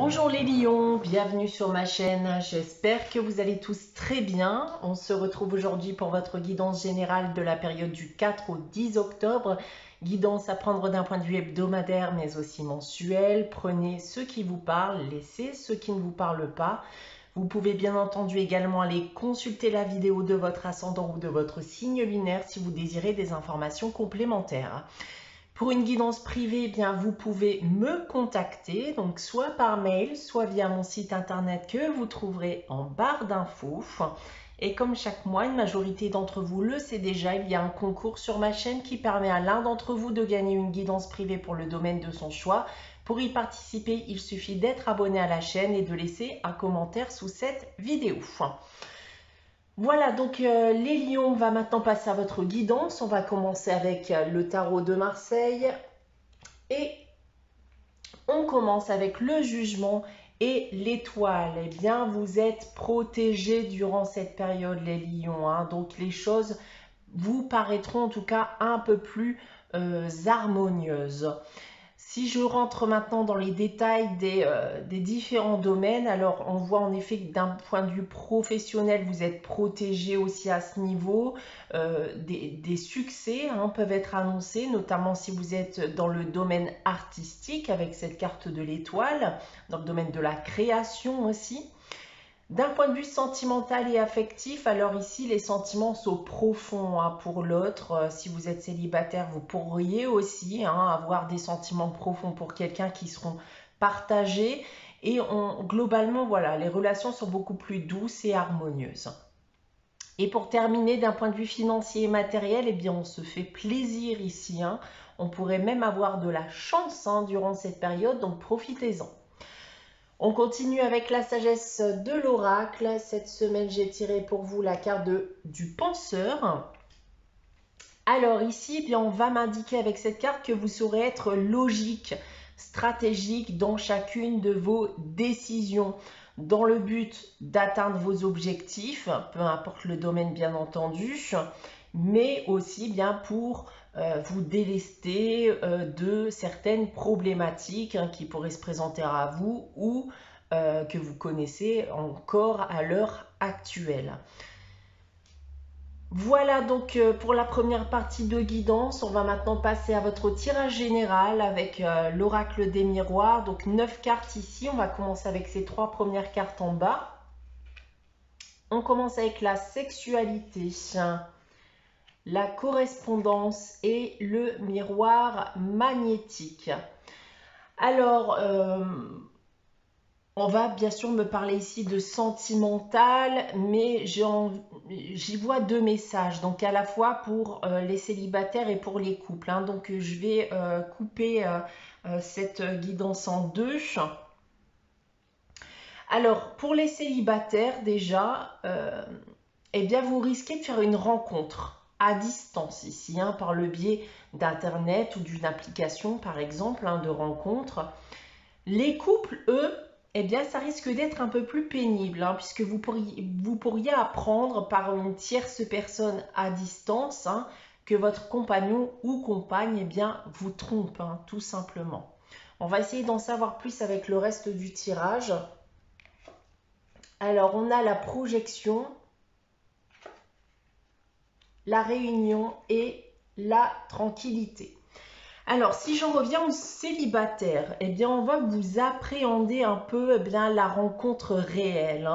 Bonjour les lions, bienvenue sur ma chaîne, j'espère que vous allez tous très bien. On se retrouve aujourd'hui pour votre guidance générale de la période du 4 au 10 octobre. Guidance à prendre d'un point de vue hebdomadaire mais aussi mensuel. Prenez ce qui vous parle, laissez ce qui ne vous parle pas. Vous pouvez bien entendu également aller consulter la vidéo de votre ascendant ou de votre signe lunaire si vous désirez des informations complémentaires. Pour une guidance privée, eh bien, vous pouvez me contacter, donc soit par mail, soit via mon site internet que vous trouverez en barre d'infos. Et comme chaque mois, une majorité d'entre vous le sait déjà, il y a un concours sur ma chaîne qui permet à l'un d'entre vous de gagner une guidance privée pour le domaine de son choix. Pour y participer, il suffit d'être abonné à la chaîne et de laisser un commentaire sous cette vidéo. Voilà, donc les lions, on va maintenant passer à votre guidance. On va commencer avec le tarot de Marseille. Et on commence avec le jugement et l'étoile. Eh bien, vous êtes protégés durant cette période, les lions. Donc, les choses vous paraîtront en tout cas un peu plus harmonieuses. Si je rentre maintenant dans les détails des différents domaines, alors on voit en effet que d'un point de vue professionnel, vous êtes protégé aussi à ce niveau. Des succès peuvent être annoncés, notamment si vous êtes dans le domaine artistique avec cette carte de l'étoile, dans le domaine de la création aussi. D'un point de vue sentimental et affectif, alors ici les sentiments sont profonds pour l'autre. Si vous êtes célibataire, vous pourriez aussi avoir des sentiments profonds pour quelqu'un qui seront partagés. Et globalement, voilà, les relations sont beaucoup plus douces et harmonieuses. Et pour terminer, d'un point de vue financier et matériel, eh bien, on se fait plaisir ici. On pourrait même avoir de la chance durant cette période, donc profitez-en. On continue avec la sagesse de l'oracle. Cette semaine, j'ai tiré pour vous la carte du penseur. Alors ici, eh bien, on va m'indiquer avec cette carte que vous saurez être logique, stratégique dans chacune de vos décisions, dans le but d'atteindre vos objectifs, peu importe le domaine bien entendu, mais aussi bien pour vous délester de certaines problématiques qui pourraient se présenter à vous ou que vous connaissez encore à l'heure actuelle. Voilà donc pour la première partie de guidance. On va maintenant passer à votre tirage général avec l'oracle des miroirs. Donc 9 cartes ici. On va commencer avec ces 3 premières cartes en bas. On commence avec la sexualité, la correspondance et le miroir magnétique. Alors, on va bien sûr me parler ici de sentimental, mais j'y vois 2 messages, donc à la fois pour les célibataires et pour les couples. Donc je vais couper cette guidance en 2. Alors, pour les célibataires déjà, eh bien vous risquez de faire une rencontre à distance ici, par le biais d'internet ou d'une application par exemple de rencontre. Les couples, eux, eh bien ça risque d'être un peu plus pénible puisque vous pourriez apprendre par une tierce personne à distance que votre compagnon ou compagne eh bien, vous trompe tout simplement. On va essayer d'en savoir plus avec le reste du tirage. Alors on a la projection, la réunion et la tranquillité. Alors, si j'en reviens aux célibataires, eh bien, on va vous appréhender un peu la rencontre réelle.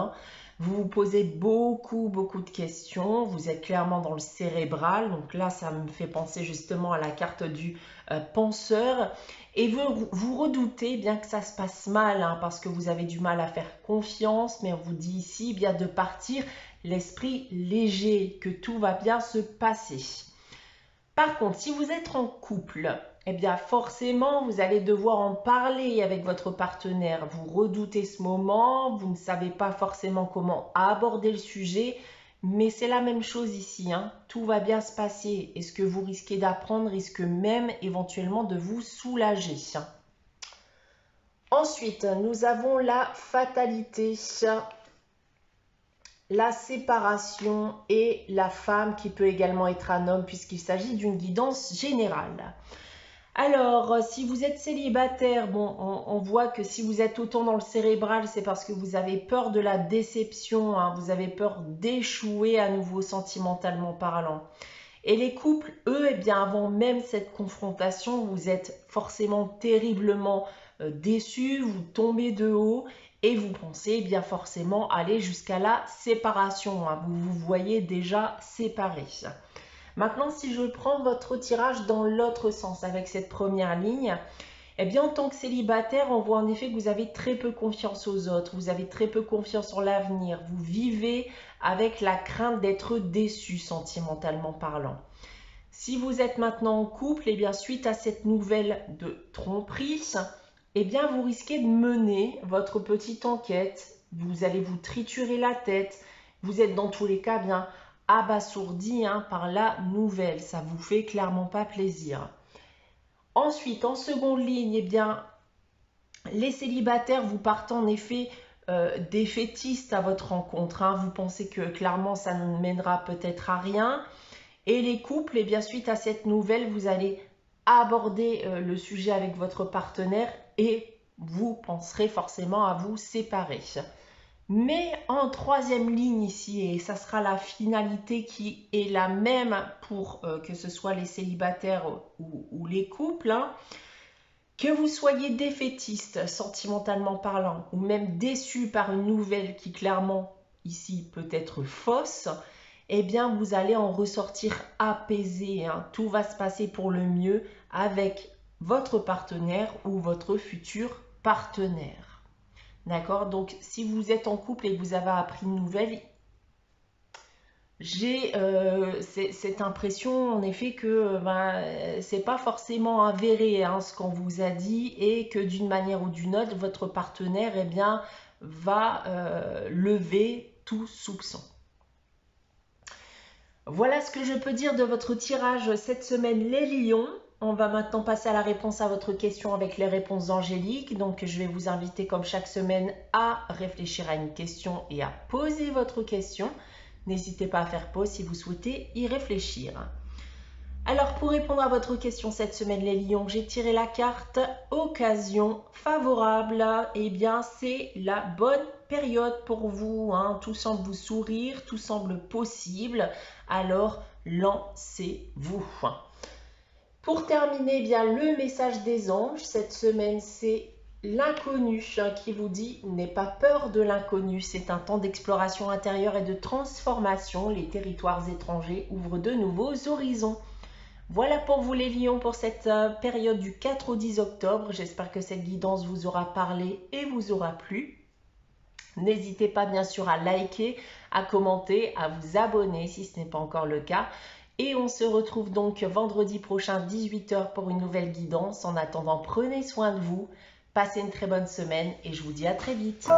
Vous vous posez beaucoup de questions. Vous êtes clairement dans le cérébral. Donc là, ça me fait penser justement à la carte du penseur. Et vous redoutez bien que ça se passe mal parce que vous avez du mal à faire confiance. Mais on vous dit ici bien de partir l'esprit léger, que tout va bien se passer. Par contre, si vous êtes en couple, eh bien forcément, vous allez devoir en parler avec votre partenaire. Vous redoutez ce moment, vous ne savez pas forcément comment aborder le sujet, mais c'est la même chose ici. Tout va bien se passer et ce que vous risquez d'apprendre risque même éventuellement de vous soulager. Ensuite, nous avons la fatalité, la séparation et la femme qui peut également être un homme puisqu'il s'agit d'une guidance générale. Alors, si vous êtes célibataire, bon, on voit que si vous êtes autant dans le cérébral, c'est parce que vous avez peur de la déception, hein, vous avez peur d'échouer à nouveau sentimentalement parlant. Et les couples, eux, eh bien, avant même cette confrontation, vous êtes forcément terriblement déçus, vous tombez de haut et vous pensez eh bien forcément aller jusqu'à la séparation, hein. Vous vous voyez déjà séparés. Maintenant, si je prends votre tirage dans l'autre sens avec cette première ligne, eh bien, en tant que célibataire, on voit en effet que vous avez très peu confiance aux autres, vous avez très peu confiance en l'avenir, vous vivez avec la crainte d'être déçu sentimentalement parlant. Si vous êtes maintenant en couple, eh bien, suite à cette nouvelle de tromperie, eh bien, vous risquez de mener votre petite enquête, vous allez vous triturer la tête, vous êtes dans tous les cas bien abasourdi par la nouvelle, ça vous fait clairement pas plaisir. Ensuite, en seconde ligne, eh bien, les célibataires, vous partez en effet défaitistes à votre rencontre, hein. Vous pensez que clairement ça ne mènera peut-être à rien. Et les couples, eh bien, suite à cette nouvelle, vous allez aborder le sujet avec votre partenaire et vous penserez forcément à vous séparer. Mais en troisième ligne ici, et ça sera la finalité qui est la même pour que ce soit les célibataires ou les couples, hein, que vous soyez défaitiste sentimentalement parlant ou même déçu par une nouvelle qui clairement ici peut être fausse, eh bien vous allez en ressortir apaisé, hein. Tout va se passer pour le mieux avec votre partenaire ou votre futur partenaire. D'accord? Donc, si vous êtes en couple et que vous avez appris une nouvelle, j'ai cette impression en effet que c'est pas forcément avéré, hein, ce qu'on vous a dit et que d'une manière ou d'une autre, votre partenaire eh bien, va lever tout soupçon. Voilà ce que je peux dire de votre tirage cette semaine, les lions. On va maintenant passer à la réponse à votre question avec les réponses angéliques. Donc, je vais vous inviter comme chaque semaine à réfléchir à une question et à poser votre question. N'hésitez pas à faire pause si vous souhaitez y réfléchir. Alors, pour répondre à votre question cette semaine, les lions, j'ai tiré la carte occasion favorable. Eh bien, c'est la bonne période pour vous, hein. Tout semble vous sourire, tout semble possible. Alors, lancez-vous. Pour terminer, eh bien, le message des anges cette semaine, c'est l'inconnu qui vous dit « N'aie pas peur de l'inconnu ». C'est un temps d'exploration intérieure et de transformation. Les territoires étrangers ouvrent de nouveaux horizons. Voilà pour vous les lions pour cette période du 4 au 10 octobre. J'espère que cette guidance vous aura parlé et vous aura plu. N'hésitez pas bien sûr à liker, à commenter, à vous abonner si ce n'est pas encore le cas. Et on se retrouve donc vendredi prochain 18 h pour une nouvelle guidance. En attendant, prenez soin de vous, passez une très bonne semaine et je vous dis à très vite.